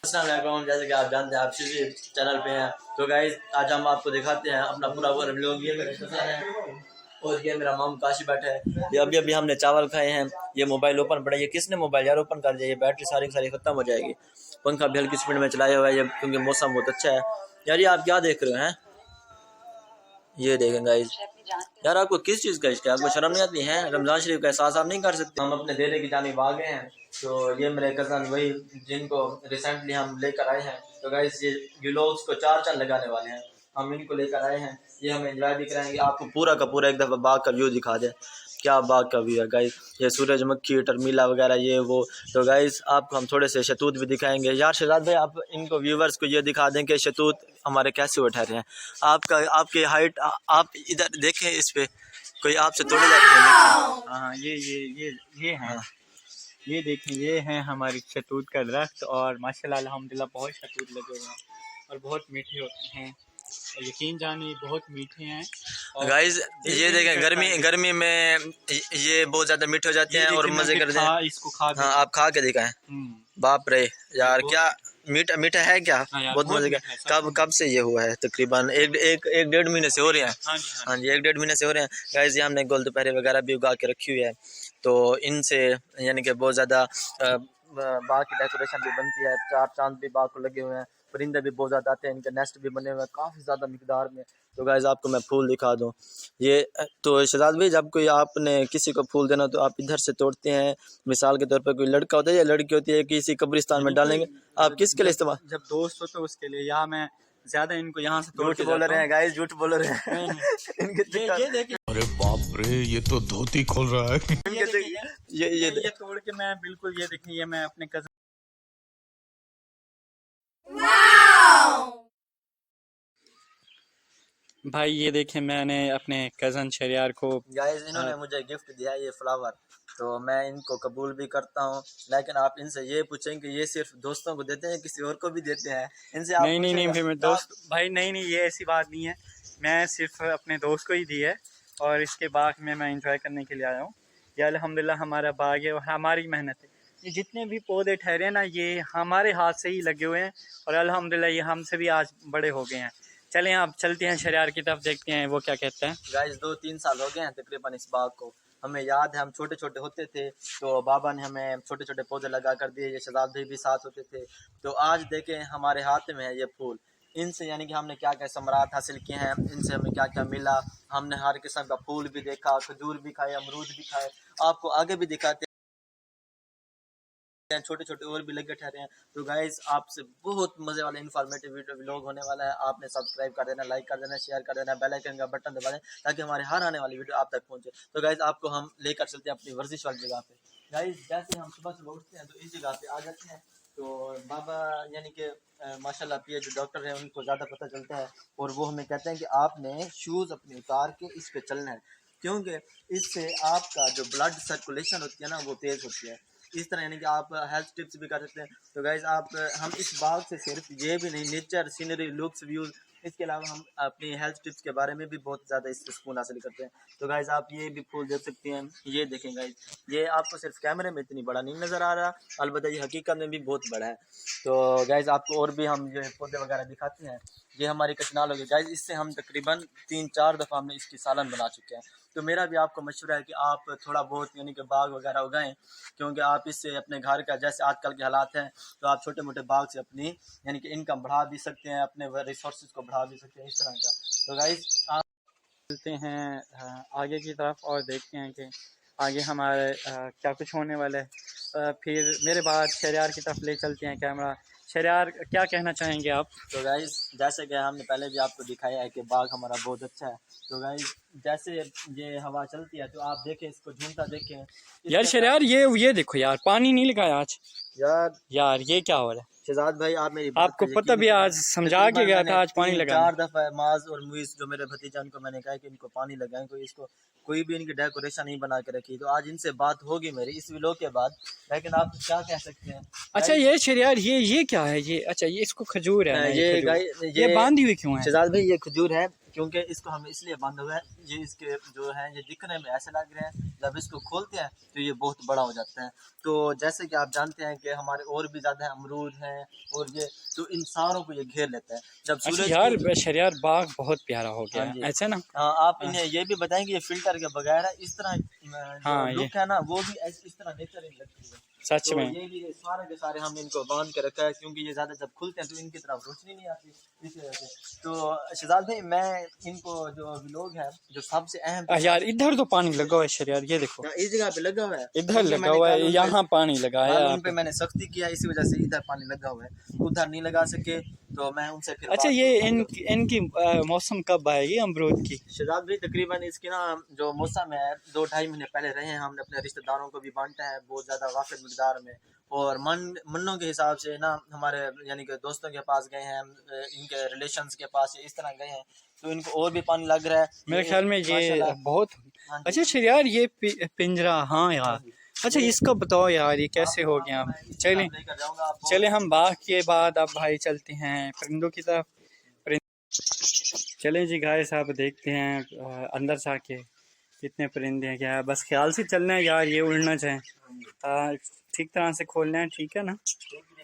अस्सलाम वालेकुम, जैसे कि आप जानते हैं आप शिजी चैनल पे हैं। तो गाइस आज हम आपको दिखाते हैं अपना पूरा व्लॉग। ये मेरे कज़न है और ये मेरा मामू काशी बैठा है। ये अभी हमने चावल खाए हैं। ये मोबाइल ओपन पड़ा है। ये किसने मोबाइल यार ओपन कर दिया? ये बैटरी सारी की सारी खत्म हो जाएगी। पंखा भी हल्की स्पीड में चलाया हुआ है ये, क्योंकि मौसम बहुत अच्छा है। यार ये आप क्या देख रहे हैं? ये देखें गाइस, यार आपको किस चीज़ का इश्क है? आपको शर्म नहीं आती है? रमज़ान शरीफ का एहसास आप नहीं कर सकते? हम अपने डेरे की जानिब आ गए हैं। तो ये मेरे कज़न वही जिनको रिसेंटली हम लेकर आए हैं। तो गाइस ये लोग उसको 4 चांद लगाने वाले हैं। हम इनको लेकर आए हैं। ये हमें एंजॉय भी कराएंगे। आपको पूरा का पूरा एक दफ़ा बाग का व्यू दिखा दे। क्या बाग का व्यू है गाइस। ये सूरजमुखी, टर्मिला वगैरह ये वो। तो गाइस आपको हम थोड़े से शतूत भी दिखाएंगे। यार शहजाद भाई आप इनको व्यूवर्स को ये दिखा दें कि शतूत हमारे कैसे उठा रहे हैं। आपका आपकी हाइट, आप इधर देखें, इस पे कोई आपसे तोड़े जाते हैं। देखें, हाँ ये हैं। हाँ। ये देखें, ये हैं हमारी शतूत का दरख्त और माशाल्लाह अल्हम्दुलिल्लाह बहुत शतूत लगे हुए हैं और बहुत मीठे होते हैं। यकीन जानिए बहुत मीठे हैं। गाइस ये देखें, गर्मी में ये बहुत ज़्यादा मीठे हो जाते हैं और मज़े करते हैं। इसको खा हाँ आप खा के दिखाएं। बाप रे यार क्या मीठा मीठा है क्या? हाँ बहुत मजे का। कब से ये हुआ है? तकरीबन एक डेढ़ महीने से हो रहे हैं। हाँ जी 1 डेढ़ महीने से हो रहे हैं। गाइस ये हमने गोल दोपहरे वगैरह भी उगा के रखी हुई है। तो इनसे यानी कि बहुत ज़्यादा बाग की डेकोरेशन भी बनती है। 4 चांद भी बाग को लगे हुए हैं। परिंदे भी बहुत ज़्यादा आते हैं। इनके नेस्ट भी बने हुए हैं काफ़ी ज़्यादा मिकदार में। तो गाइस आपको मैं फूल दिखा दूँ। ये तो शहजाद भाई जब कोई आपने किसी को फूल देना तो आप इधर से तोड़ते हैं। मिसाल के तौर पर कोई लड़का होता है या लड़की होती है, किसी कब्रिस्तान में डालेंगे, आप किसके लिए इस्तेमाल? जब दोस्त हो तो उसके लिए, या मैं ज्यादा इनको यहाँ से तोड़ झूठ बोल रहे हैं गाइस, झूठ बोल रहे हैं। ये देखिए, अरे बाप रे, ये तो धोती खोल रहा है। ये तोड़ के मैं बिल्कुल, ये देखिए, ये मैं अपने कज़न भाई, ये देखें मैंने अपने कज़न शरियार को, गाइस इन्होंने मुझे गिफ्ट दिया ये फ्लावर। तो मैं इनको कबूल भी करता हूँ। लेकिन आप इनसे ये पूछें कि ये सिर्फ दोस्तों को देते हैं किसी और को भी देते हैं? इनसे आप नहीं फिर मैं दोस्त भाई, नहीं ये ऐसी बात नहीं है। मैं सिर्फ अपने दोस्त को ही दी है और इसके बाग में मैं इंजॉय करने के लिए आया हूँ। ये अल्हम्दुलिल्लाह हमारा बाग है और हमारी मेहनत है। ये जितने भी पौधे ठहरे हैं ना, ये हमारे हाथ से ही लगे हुए हैं और अल्हम्दुलिल्लाह ये हमसे भी आज बड़े हो गए हैं। चलें आप चलते हैं शरियार की तरफ, देखते हैं वो क्या कहते हैं। गाइस 2-3 साल हो गए हैं तकरीबन इस बाग को। हमें याद है हम छोटे छोटे होते थे तो बाबा ने हमें छोटे छोटे पौधे लगा कर दिए। ये शहजाद भाई भी साथ होते थे। तो आज देखें हमारे हाथ में है ये फूल। इनसे यानी कि हमने क्या क्या समरात हासिल किए हैं, इनसे हमें क्या क्या मिला। हमने हर किस्म का फूल भी देखा, खजूर भी खाए, अमरूद भी खाए। आपको आगे भी दिखाते हैं, छोटे छोटे और भी लगे ठहरे हैं। तो गाइस आपसे बहुत मजे वाला इन्फॉर्मेटिव वीडियो व्लॉग होने वाला है। आपने सब्सक्राइब कर देना, लाइक कर देना, शेयर कर देना, बेल आइकन का बटन दबा दें ताकि हमारे हर आने वाली वीडियो आप तक पहुंचे। तो गाइस आपको हम लेकर चलते हैं अपनी वर्जिश वाली जगह पे। गाइस जैसे हम सुबह सुबह उठते हैं तो इस जगह पे आ जाते हैं। तो बाबा यानी कि माशाल्लाह पीए जो डॉक्टर हैं उनको ज़्यादा पता चलता है और वो हमें कहते हैं कि आपने शूज़ अपने उतार के इस पे चलना है, क्योंकि इससे आपका जो ब्लड सर्कुलेशन होती है ना वो तेज़ होती है। इस तरह यानी कि आप हेल्थ टिप्स भी कर सकते हैं। तो गाइज आप हम इस बाग से सिर्फ ये भी नहीं, नेचर, सीनरी, लुक्स, व्यूज़, इसके अलावा हम अपनी हेल्थ टिप्स के बारे में भी बहुत ज़्यादा इससे सुकून हासिल करते हैं। तो गाइज आप ये भी फूल देख सकते हैं। ये देखें गाइज, ये आपको सिर्फ कैमरे में इतनी बड़ा नहीं नज़र आ रहा, अलबत्ता ये हकीकत में भी बहुत बड़ा है। तो गाइज आपको और भी हम जो पौधे वगैरह दिखाते हैं। ये हमारी कचनाल होगी गाइज, इससे हम तकरीबन 3-4 दफ़ा हमने इसकी सालन बना चुके हैं। तो मेरा भी आपको मशवरा है कि आप थोड़ा बहुत यानी कि बाग वगैरह उगाएं, क्योंकि आप इससे अपने घर का, जैसे आजकल के हालात हैं, तो आप छोटे मोटे बाग से अपनी यानी कि इनकम बढ़ा भी सकते हैं, अपने रिसोर्सेज को बढ़ा भी सकते हैं, इस तरह का। तो गाइस आप चलते हैं आगे की तरफ और देखते हैं कि आगे हमारे क्या कुछ होने वाला है। फिर मेरे बाद शरियार की तरफ ले चलते हैं कैमरा। शरियार क्या कहना चाहेंगे आप? तो गाइस जैसे कि हमने पहले भी आपको दिखाया है कि बाग हमारा बहुत अच्छा है। तो गाइस जैसे ये हवा चलती है तो आप देखें, इसको झूमता देखें यार शरियार, ये देखो यार, पानी नहीं लगाया आज। यार ये क्या हो रहा है? शहजाद भाई आप मेरी आपको पता भी, आज समझा के गया था आज पानी लगा। 4 दफ़ा माज और मुइस जो मेरे भतीजा, उनको मैंने कहा कि इनको पानी लगाएं, कोई इसको कोई भी इनकी डेकोरेशन नहीं बना के रखी। तो आज इनसे बात होगी मेरी इस व्लॉग के बाद, लेकिन आप क्या कह सकते हैं। अच्छा ये शरियार, ये क्या है? ये अच्छा, ये इसको खजूर है ना? ये बांधी हुई क्यों है? शहजाद भाई ये खजूर है क्योंकि इसको हम इसलिए बंद हुआ है, ये इसके जो है ये दिखने में ऐसे लग रहे हैं, जब इसको खोलते हैं तो ये बहुत बड़ा हो जाता है। तो जैसे कि आप जानते हैं कि हमारे और भी ज़्यादा अमरूद हैं और ये तो इन सारों को ये घेर लेता है। जब अच्छा सूरज यार शरियार बाग बहुत प्यारा हो गया हाँ जी। है, ऐसा ना? हाँ, आप इन्हें ये भी बताएं कि ये फिल्टर के बगैर है, इस तरह हाँ, जो लुक है ना वो भी इस तरह नेचुरल लगती है। सच तो में। ये भी सारे के सारे हमने इनको बांध के रखा है, क्योंकि ये ज़्यादा जब खुलते हैं तो इनकी तरफ रोशनी नहीं आती, इस वजह से। तो शहजाद भाई, मैं इनको जो लोग हैं जो सबसे अहम यार इधर तो पानी लगा हुआ है शरियार, ये देखो इस जगह पे लगा हुआ है, इधर क्योंकि लगा मैंने हुआ कल है, उन यहाँ पानी पे- लगाया कल उन आप। पे मैंने सख्ती किया, इसी वजह से इधर पानी लगा हुआ है, उधर नहीं लगा सके तो मैं उनसे फिर अच्छा बात ये करूंगा। इनकी मौसम कब आएगी अमरूद की? शहजाद भाई, तकरीबन इसकी ना जो मौसम है 2-2.5 महीने पहले रहे हैं, हमने अपने रिश्तेदारों को भी बांटा है बहुत ज़्यादा वाफिर मिकदार में, और मन्नों के हिसाब से ना हमारे यानी कि दोस्तों के पास गए हैं, इनके रिलेशंस के पास इस तरह गए हैं, तो इनको और भी पानी लग रहा है मेरे ख्याल में ये माशाल्लाह। बहुत हाँ जी। अच्छा शरियार ये पिंजरा, हाँ यार। अच्छा इसका बताओ यार ये कैसे हो गया? चले लेकर जाऊंगा आपको। चले हम बाग के बाद अब भाई चलते हैं परिंदों की तरफ। चलें जी गाइस, आप देखते हैं अंदर से आके कितने परिंदे हैं। क्या बस ख्याल से चलना है यार, ये उड़ना चाहें ठीक तरह से खोलना है, ठीक है ना?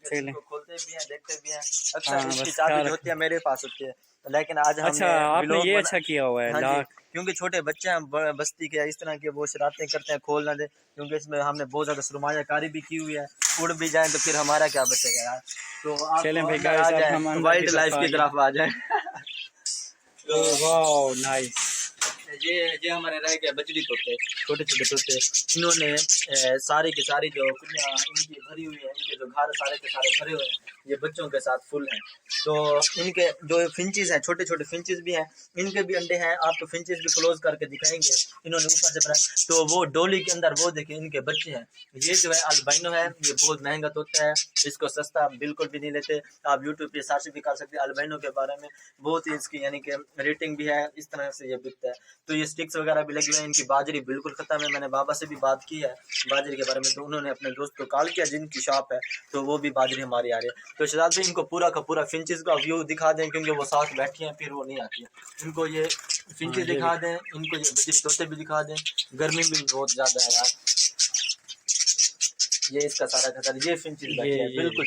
चलें। खोलते भी हैं, देखते भी हैं, अक्सर हाँ, इसकी बस चाबी ख्याल जो होती है मेरे पास होती है, लेकिन आज हमने अच्छा आपने व्लॉग ये बना- अच्छा किया हुआ है हाँ जी, लाख। क्योंकि छोटे बच्चे हैं बस्ती के, इस तरह के वो शरारतें करते हैं, खोल ना दे, क्योंकि इसमें हमने बहुत ज़्यादा सरमाया कारी भी की हुई है, उड़ भी जाए तो फिर हमारा क्या बचेगा यार। तो आप चलें भाई अंदर गाइस, आ अब जाएं, हम अंदर वाइल्ड की लाइफ तरफ की तरफ आ जाए। Wow nice. ये हमारे रह गए बजरी तोते, छोटे छोटे तोते, इन्होंने सारी की सारी जो कुड़ियाँ इनकी भरी हुई है, इनके जो घर सारे के सारे भरे हुए हैं, ये बच्चों के साथ फुल हैं। तो इनके जो फिंचेस हैं, छोटे छोटे फिंचेस भी हैं, इनके भी अंडे हैं, आपको फिंचेस भी क्लोज करके दिखाएंगे। इन्होंने ऊपर से भरा, तो वो डोली के अंदर वो देखिए इनके बच्चे हैं। ये जो है अल्बाइनो है, ये बहुत महंगा तोता है, इसको सस्ता बिल्कुल भी नहीं लेते। आप यूट्यूब पे सर्च भी कर सकते हैं अल्बाइनो के बारे में, बहुत ही इसकी यानी कि रेटिंग भी है, इस तरह से ये बिकता है। तो ये स्टिक्स वगैरह भी लगे हुए हैं, इनकी बाजरी बिल्कुल खत्म है। मैंने बाबा से भी बात की है बाजरी के बारे में, तो उन्होंने अपने दोस्त को कॉल किया जिनकी शॉप है, तो वो भी बाजरी हमारी आ रही है। तो शहजाद भाई इनको पूरा का पूरा फिंचेस का व्यू दिखा दें, क्योंकि वो साथ बैठी हैं फिर वो नहीं आती है। इनको ये फिंचेस दिखा दें, इनको ये बजरी तोते भी दिखा दें, गर्मी भी बहुत ज़्यादा है यार। ये इसका सारा खतर, ये फिंचेस बैठी है, बिल्कुल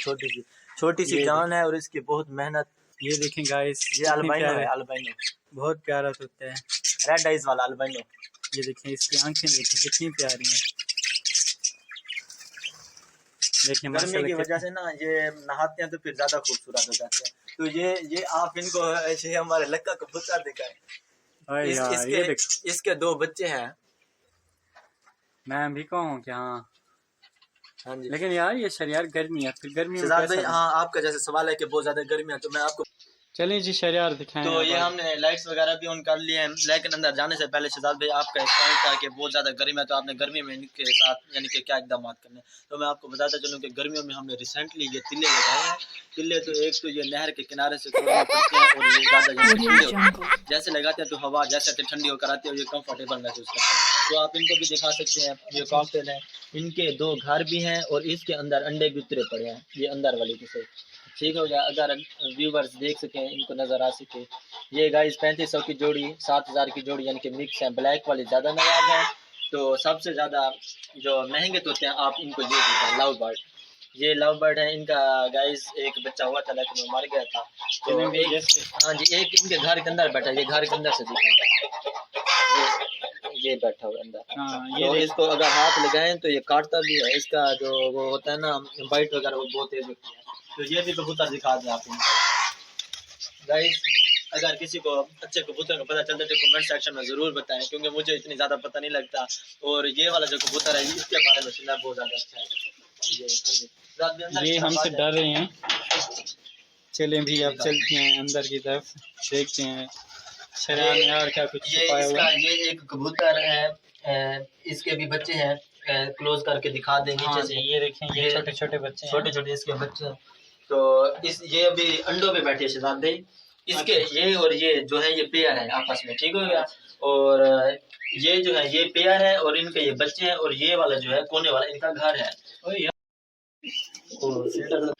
छोटी सी जान है, और इसकी बहुत मेहनत। ये देखें गाइस, ये अल्बाइनो है, अल्बाइनो बहुत प्यारा तोता है, रेड आइज वाला अल्बाइनो। ये देखें इसकी आंखें देखें कितनी प्यारी हैं। देखें गर्मी की माशाल्लाह वजह से ना ये नहाते हैं तो फिर ज्यादा खूबसूरत हो जाते हैं। तो ये आप इनको ऐसे हमारे लक्का कबूतर दिखाएं, अरे यार ये देखो, इसके 2 बच्चे हैं। मैं भी कहूँ क्या? हाँ जी, लेकिन यार ये शरियार गर्मी है, फिर गर्मी में शहजाद भाई, कैसा? हाँ आपका जैसे सवाल है कि बहुत ज्यादा गर्मी है, तो मैं आपको चलिए जी शरियार दिखाएं। तो ये हमने लाइट्स वगैरह भी ऑन कर लिए हैं, लेकिन अंदर जाने से पहले शहजाद भाई आपका एक पॉइंट था कि बहुत ज़्यादा गर्मी है, तो आपने गर्मी में इनके साथ यानी कि क्या इकदाम करने। तो मैं आपको बताता चलूँ कि गर्मियों में हमने रिसेंटली ये तिल्ले लगाए हैं। तिल्ले तो एक तो ये नहर के किनारे से तोड़ने पड़ते हैं, और ये ज़्यादा ठंडे होते हैं, जैसे लगाते हैं तो हवा जैसे ठंडी होकर आती है और ये कंफर्टेबल महसूस करते हैं। तो आप इनको भी दिखा सकते हैं, ये कॉकटेल है, इनके 2 घर भी हैं, और इसके अंदर अंडे भी उतरे पड़े हैं, ये अंदर वाली की से ठीक हो गया। अगर व्यूवर्स देख सकें, इनको नज़र आ सके, ये गाइस 3500 की जोड़ी, 7000 की जोड़ी, यानी कि मिक्स है। ब्लैक वाली ज़्यादा नवाब है, तो सबसे ज़्यादा जो महंगे तोते हैं आप इनको ये देखते हैं, लव बर्ड। ये लव बर्ड है, इनका गाइस एक बच्चा हुआ था लेकिन वो मर गया था। तो हाँ जी, एक इनके घर के अंदर बैठा, ये घर के अंदर से दिखा, ये बैठा हुआ अंदर। हाँ, तो इसको अगर हाथ लगाएं तो ये काटता भी है, इसका जो वो होता है ना बाइट वगैरह, वो बहुत तेज होती है। तो ये भी कबूतर दिखा दें आप गाइस। अगर किसी को अच्छे कबूतर का पता चलता है तो कमेंट सेक्शन में ज़रूर बताएं, क्योंकि मुझे इतनी ज़्यादा पता नहीं लगता। और ये वाला जो कबूतर है इसके बारे में सुना बहुत ज़्यादा अच्छा है। ये हमसे डर रहे हैं। चलें भी अब चलते हैं अंदर की तरफ, देखते हैं शराब में और क्या कुछ छुपाया हुआ है। ये एक कबूतर है, इसके भी बच्चे हैं, क्लोज करके दिखा दें नीचे से। ये देखें, ये छोटे छोटे बच्चे, छोटे छोटे इसके बच्चे हैं। तो ये अभी अंडों पे बैठे शहजाद भाई, इसके ये और ये जो है ये पेयर है आपस में, ठीक हो गया। और ये जो है ये पेयर है, और इनके ये बच्चे हैं, और ये वाला जो है कोने वाला इनका घर है। और फिल्टर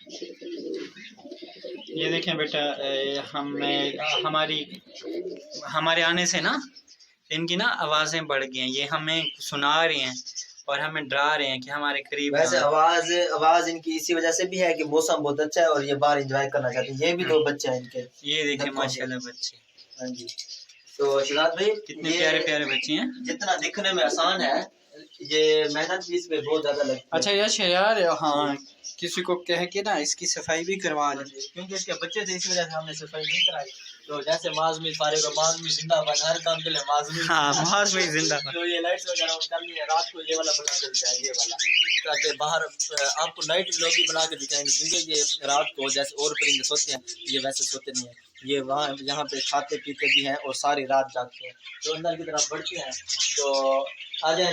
ये देखें बेटा, हमारे आने से ना इनकी ना आवाज़ें बढ़ गई हैं, ये हमें सुना रहे हैं और हमें डरा रहे हैं कि हमारे करीब वैसे आवाज इनकी इसी वजह से भी है कि मौसम बहुत अच्छा है और ये बाहर एंजॉय करना चाहते हैं। ये भी दो बच्चे हैं इनके, ये देखें माशाल्लाह बच्चे। हाँ जी। तो शहजाद भाई कितने प्यारे प्यारे बच्चे हैं। जितना दिखने में आसान है, ये मेहनत भी इसमें बहुत ज्यादा लगती है। अच्छा यार, हाँ किसी को कह के ना इसकी सफाई भी करवा दें, क्योंकि इसके बच्चे थे इस वजह से हमने सफाई नहीं कराई। तो जैसे माजमी फारिग और माजमी जिंदाबाद, हर काम के लिए माजमी, हाँ माजमी जिंदाबाद। तो ये लाइट्स वगैरह ऑन कर ली है, रात को ये वाला बना चलता है, ये वाला, ताकि बाहर आपको नाइट व्लॉग भी बना के दिखाएंगे। क्योंकि ये रात को जैसे और परिंदे सोते हैं, ये वैसे सोते नहीं है, ये वहाँ यहाँ पे खाते पीते भी हैं और सारी रात जागते हैं। तो अंदर की तरफ बढ़ते हैं, तो आ जाए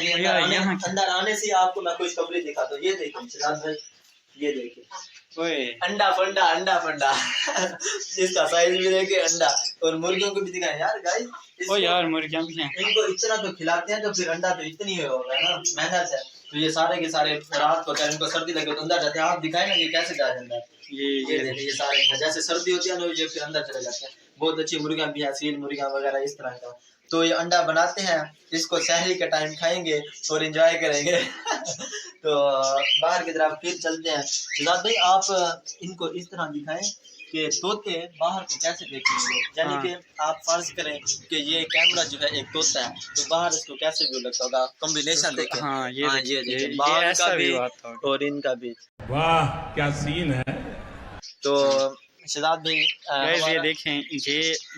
अंदर आने से आपको मैं कोई कमरे दिखाता हूँ। ये देखिए शहजाद भाई, ये देखिए अंडा फंडा इसका साइज भी देखे, अंडा। और मुर्गियों को भी दिखाएं यार गाइस। ओ यार मुर्गियां भी हैं, इनको इतना तो खिलाते हैं तो फिर अंडा तो इतनी ही होगा ना, मेहनत है। तो ये सारे के सारे रात को अगर इनको सर्दी लगे तो अंदर जाते हैं। आप दिखाए ना ये कैसे जा रहे हैं, ये देखिए, ये सारे जैसे सर्दी होती है ना, ये फिर अंदर चले जाते हैं। बहुत अच्छी मुर्गियां भी हैं, सील मुर्गियां वगैरह इस तरह का। तो ये अंडा बनाते हैं, इसको सहरी के टाइम खाएंगे और एंजॉय करेंगे। तो बाहर की तरफ फिर चलते हैं। शहजाद भाई आप इनको इस तरह दिखाएं कि तोते बाहर को कैसे देखेंगे, यानी कि आप फर्ज करें कि ये कैमरा जो है एक तोता है, तो बाहर इसको कैसे व्यू लगता होगा, कॉम्बिनेशन देखें। हाँ ये बाहर का भी और इनका भी, वाह क्या सीन है। तो शहजाद भाई ये देखें,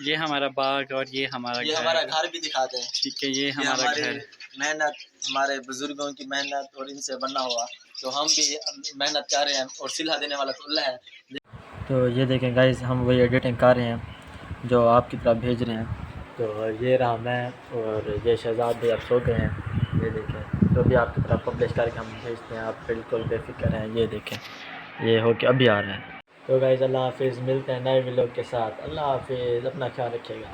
ये हमारा बाग और ये हमारा घर भी दिखाते हैं। ठीक है, ये हमारा घर, मेहनत, हमारे बुजुर्गों की मेहनत और इनसे बना हुआ, तो हम भी मेहनत कर रहे हैं और सिला देने वाला तो अल्लाह है। तो ये देखें गाइस, हम वही एडिटिंग कर रहे हैं जो आपकी तरफ भेज रहे हैं। तो ये रहा मैं और ये शहजाद भाई, आप सो गए हैं। ये देखें, तो भी आपकी तरफ पब्लिश करके हम भेजते हैं, आप बिल्कुल बेफिक्र हैं। ये देखें, ये हो के अभी आ रहा है। तो गाइस अल्लाह हाफिज़, मिलते हैं नए व्लॉग के साथ। अल्लाह हाफिज़, अपना ख्याल रखिएगा।